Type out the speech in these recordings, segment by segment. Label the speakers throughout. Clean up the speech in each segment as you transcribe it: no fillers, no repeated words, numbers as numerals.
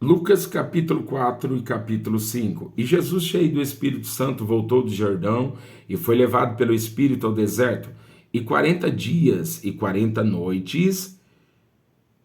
Speaker 1: Lucas capítulo 4 e capítulo 5. E Jesus, cheio do Espírito Santo, voltou do Jordão e foi levado pelo Espírito ao deserto. E 40 dias e 40 noites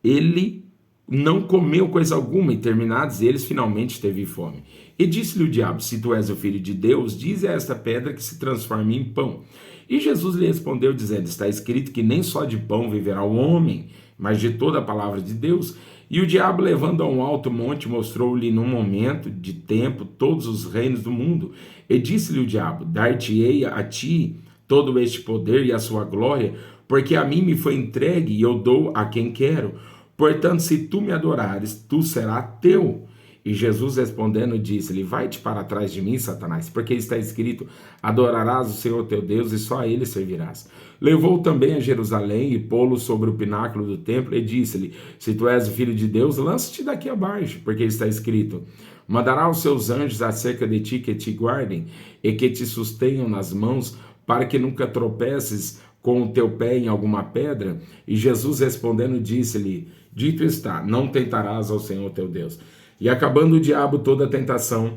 Speaker 1: ele não comeu coisa alguma, e terminados eles, finalmente teve fome. E disse-lhe o diabo: se tu és o filho de Deus, dize a esta pedra que se transforme em pão. E Jesus lhe respondeu, dizendo: está escrito que nem só de pão viverá o homem, mas de toda a palavra de Deus. E o diabo, levando a um alto monte, mostrou-lhe num momento de tempo todos os reinos do mundo. E disse-lhe o diabo: dar-te-ei a ti todo este poder e a sua glória, porque a mim me foi entregue e eu dou a quem quero. Portanto, se tu me adorares, tu serás teu. E Jesus respondendo disse-lhe: vai-te para trás de mim, Satanás, porque está escrito: adorarás o Senhor teu Deus e só a ele servirás. Levou também a Jerusalém e pô-lo sobre o pináculo do templo e disse-lhe: se tu és o filho de Deus, lança-te daqui abaixo, porque está escrito: mandará os seus anjos acerca de ti que te guardem e que te sustenham nas mãos, para que nunca tropeces com o teu pé em alguma pedra. E Jesus respondendo disse-lhe: dito está, não tentarás ao Senhor teu Deus. E acabando o diabo toda a tentação,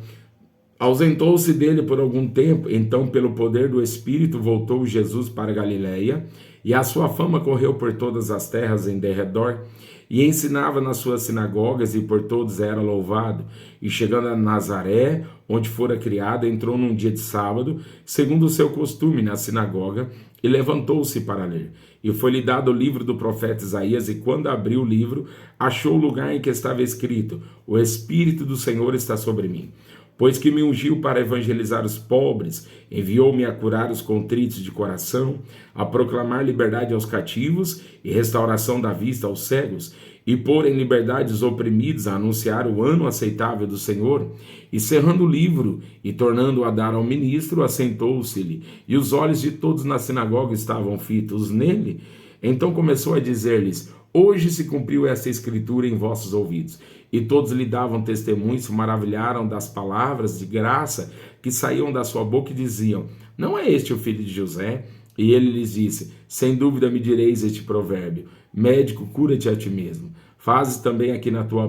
Speaker 1: ausentou-se dele por algum tempo. Então, pelo poder do Espírito, voltou Jesus para Galiléia, e a sua fama correu por todas as terras em derredor, e ensinava nas suas sinagogas, e por todos era louvado. E chegando a Nazaré, onde fora criado, entrou num dia de sábado, segundo o seu costume, na sinagoga, e levantou-se para ler. E foi-lhe dado o livro do profeta Isaías, e quando abriu o livro, achou o lugar em que estava escrito: o Espírito do Senhor está sobre mim, pois que me ungiu para evangelizar os pobres, enviou-me a curar os contritos de coração, a proclamar liberdade aos cativos e restauração da vista aos cegos, e pôr em liberdade os oprimidos, a anunciar o ano aceitável do Senhor. E cerrando o livro e tornando-o a dar ao ministro, assentou-se-lhe, e os olhos de todos na sinagoga estavam fitos nele. Então começou a dizer-lhes: hoje se cumpriu esta escritura em vossos ouvidos. E todos lhe davam testemunho, se maravilharam das palavras de graça que saíam da sua boca e diziam: não é este o filho de José? E ele lhes disse: sem dúvida me direis este provérbio: médico, cura-te a ti mesmo. Fazes também aqui na tua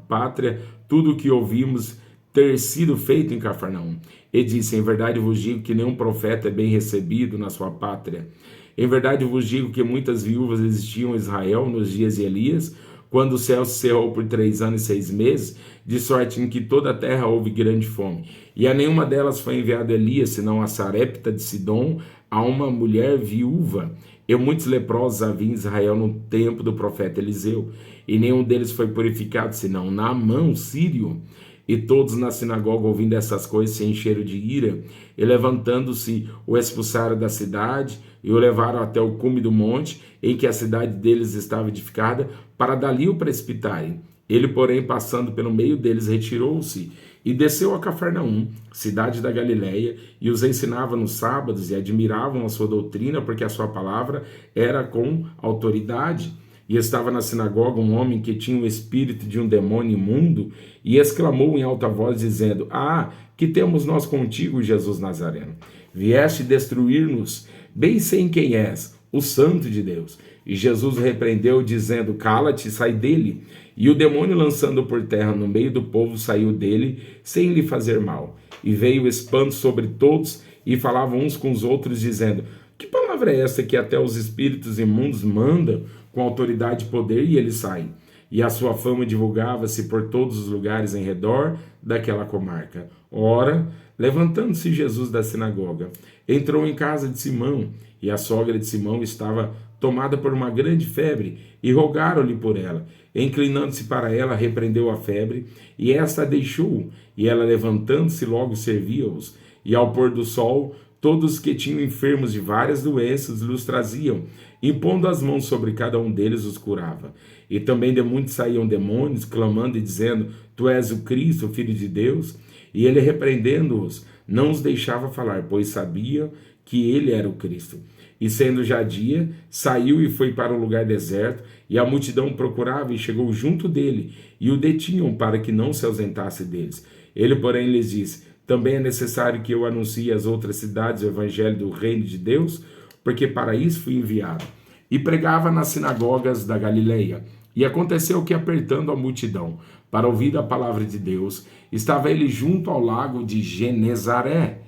Speaker 1: pátria tudo o que ouvimos ter sido feito em Cafarnaum. E disse: em verdade vos digo que nenhum profeta é bem recebido na sua pátria. Em verdade vos digo que muitas viúvas existiam em Israel nos dias de Elias, quando o céu se cerrou por 3 anos e 6 meses, de sorte em que toda a terra houve grande fome. E a nenhuma delas foi enviado Elias, senão a Sarepta de Sidom, a uma mulher viúva. E muitos leprosos havia em Israel no tempo do profeta Eliseu, e nenhum deles foi purificado, senão Naamã, sírio. E todos na sinagoga, ouvindo essas coisas, se encheram de ira, e levantando-se, o expulsaram da cidade, e o levaram até o cume do monte, em que a cidade deles estava edificada, para dali o precipitarem. Ele, porém, passando pelo meio deles, retirou-se, e desceu a Cafarnaum, cidade da Galiléia, e os ensinava nos sábados, e admiravam a sua doutrina, porque a sua palavra era com autoridade. E estava na sinagoga um homem que tinha o espírito de um demônio imundo, e exclamou em alta voz, dizendo: ah, que temos nós contigo, Jesus Nazareno? Vieste destruir-nos? Bem sei quem és, o Santo de Deus. E Jesus repreendeu, dizendo: cala-te, sai dele. E o demônio, lançando por terra no meio do povo, saiu dele, sem lhe fazer mal. E veio espanto sobre todos, e falavam uns com os outros, dizendo: que palavra é essa que até os espíritos imundos mandam com autoridade e poder, e eles saem? E a sua fama divulgava-se por todos os lugares em redor daquela comarca. Ora, levantando-se Jesus da sinagoga, entrou em casa de Simão, e a sogra de Simão estava tomada por uma grande febre, e rogaram-lhe por ela. Inclinando-se para ela, repreendeu a febre, e esta a deixou, e ela, levantando-se, logo servia-os. E ao pôr do sol, todos que tinham enfermos de várias doenças lhes traziam, impondo as mãos sobre cada um deles, os curava. E também de muitos saíam demônios, clamando e dizendo: tu és o Cristo, o Filho de Deus. E ele, repreendendo-os, não os deixava falar, pois sabia que ele era o Cristo. E sendo já dia, saiu e foi para um lugar deserto, e a multidão procurava e chegou junto dele, e o detinham para que não se ausentasse deles. Ele, porém, lhes disse: também é necessário que eu anuncie às outras cidades o evangelho do reino de Deus, porque para isso fui enviado. e pregava nas sinagogas da Galileia. E aconteceu que, apertando a multidão para ouvir a palavra de Deus, estava ele junto ao lago de Genezaré.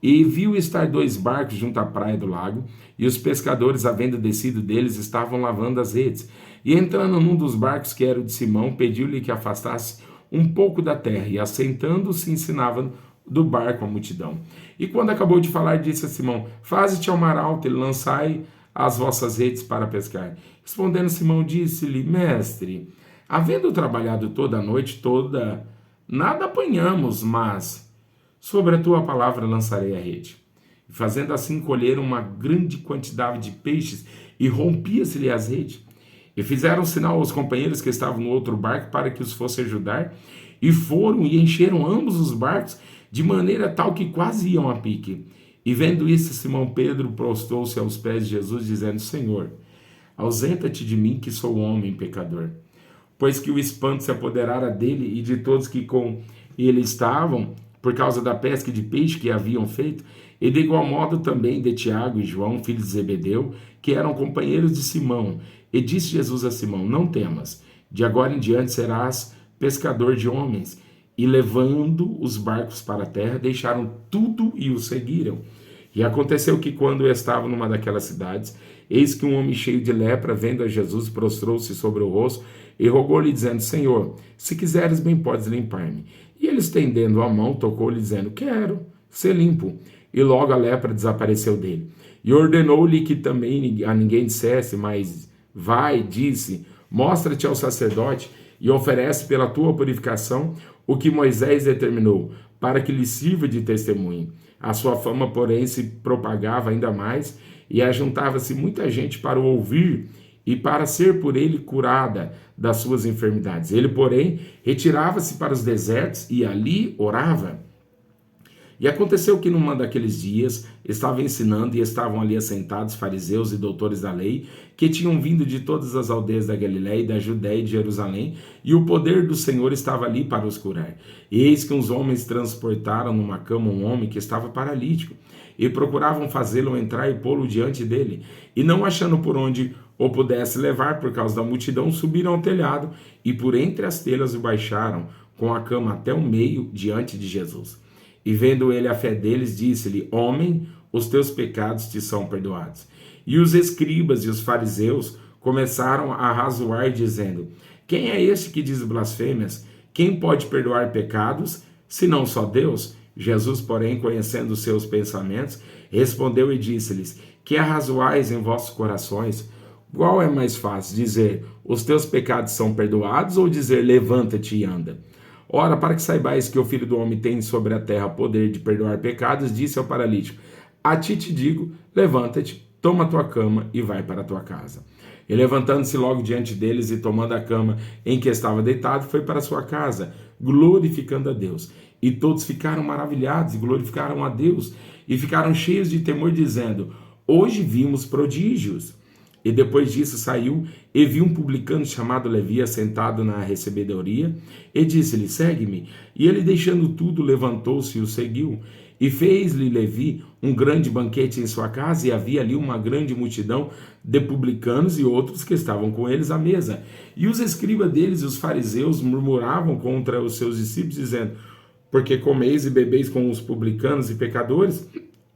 Speaker 1: E viu estar dois barcos junto à praia do lago, e os pescadores, havendo descido deles, estavam lavando as redes. E entrando num dos barcos, que era o de Simão, pediu-lhe que afastasse um pouco da terra, e assentando-se ensinava do barco a multidão. E quando acabou de falar, disse a Simão: Faze-te ao mar alto e lançai as vossas redes para pescar. Respondendo Simão, disse-lhe: Mestre, havendo trabalhado toda a noite toda, nada apanhamos, mas sobre a tua palavra lançarei a rede. E fazendo assim, colheram uma grande quantidade de peixes, e rompia-se-lhe as redes. E fizeram sinal aos companheiros que estavam no outro barco para que os fosse ajudar, e foram e encheram ambos os barcos, de maneira tal que quase iam a pique. E vendo isso, Simão Pedro prostrou-se aos pés de Jesus, dizendo: Senhor, ausenta-te de mim, que sou homem pecador. Pois que o espanto se apoderara dele e de todos que com ele estavam, por causa da pesca de peixe que haviam feito, e de igual modo também de Tiago e João, filhos de Zebedeu, que eram companheiros de Simão. E disse Jesus a Simão: Não temas, de agora em diante serás pescador de homens. E levando os barcos para a terra, deixaram tudo e o seguiram. E aconteceu que, quando estavam numa daquelas cidades, eis que um homem cheio de lepra, vendo a Jesus, prostrou-se sobre o rosto e rogou-lhe, dizendo: Senhor, se quiseres, bem podes limpar-me. E ele, estendendo a mão, tocou-lhe, dizendo: Quero ser limpo. E logo a lepra desapareceu dele. E ordenou-lhe que também a ninguém dissesse, mas vai, disse, mostra-te ao sacerdote e oferece pela tua purificação o que Moisés determinou, para que lhe sirva de testemunho. A sua fama, porém, se propagava ainda mais, e ajuntava-se muita gente para o ouvir e para ser por ele curada das suas enfermidades. Ele, porém, retirava-se para os desertos e ali orava. E aconteceu que numa daqueles dias estava ensinando, e estavam ali assentados fariseus e doutores da lei, que tinham vindo de todas as aldeias da Galiléia, da Judéia e de Jerusalém, e o poder do Senhor estava ali para os curar. E eis que uns homens transportaram numa cama um homem que estava paralítico, e procuravam fazê-lo entrar e pô-lo diante dele. E não achando por onde o pudesse levar por causa da multidão, subiram ao telhado, e por entre as telhas o baixaram, com a cama até o meio, diante de Jesus. E vendo ele a fé deles, disse-lhe: Homem, os teus pecados te são perdoados. E os escribas e os fariseus começaram a razoar, dizendo: Quem é este que diz blasfêmias? Quem pode perdoar pecados, senão só Deus? Jesus, porém, conhecendo os seus pensamentos, respondeu e disse-lhes: Que arrazoais em vossos corações? Qual é mais fácil, dizer: Os teus pecados são perdoados, ou dizer: Levanta-te e anda? Ora, para que saibais que o Filho do Homem tem sobre a terra poder de perdoar pecados, disse ao paralítico: A ti te digo, levanta-te, toma a tua cama e vai para a tua casa. E levantando-se logo diante deles e tomando a cama em que estava deitado, foi para a sua casa, glorificando a Deus. E todos ficaram maravilhados e glorificaram a Deus, e ficaram cheios de temor, dizendo: Hoje vimos prodígios. E depois disso saiu e viu um publicano chamado Levi assentado na recebedoria, e disse-lhe: Segue-me. E ele, deixando tudo, levantou-se e o seguiu. E fez-lhe Levi um grande banquete em sua casa, e havia ali uma grande multidão de publicanos e outros que estavam com eles à mesa. E os escribas deles e os fariseus murmuravam contra os seus discípulos, dizendo: Porque comeis e bebeis com os publicanos e pecadores?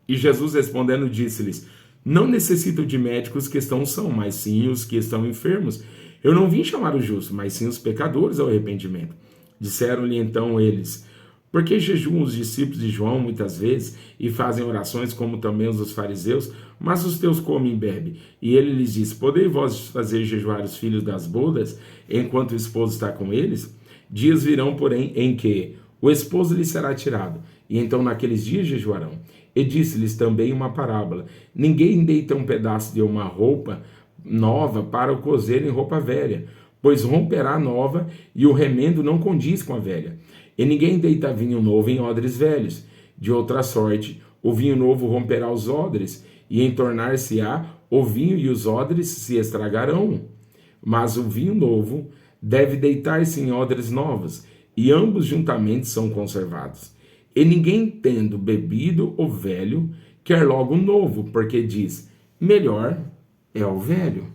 Speaker 1: E Jesus, respondendo, disse-lhes: Não necessito de médicos que estão sãos, mas sim os que estão enfermos. Eu não vim chamar os justos, mas sim os pecadores ao arrependimento. Disseram-lhe então eles: Por que jejuam os discípulos de João muitas vezes e fazem orações como também os dos fariseus, mas os teus comem e bebem? E ele lhes disse: Podei vós fazer jejuar os filhos das bodas, enquanto o esposo está com eles? Dias virão, porém, em que o esposo lhe será tirado, e então naqueles dias jejuarão. E disse-lhes também uma parábola: Ninguém deita um pedaço de uma roupa nova para o cozer em roupa velha, pois romperá a nova, e o remendo não condiz com a velha. E ninguém deita vinho novo em odres velhos. De outra sorte, o vinho novo romperá os odres, e entornar-se-á o vinho, e os odres se estragarão. Mas o vinho novo deve deitar-se em odres novos, e ambos juntamente são conservados. E ninguém, tendo bebido o velho, quer logo o novo, porque diz: Melhor é o velho.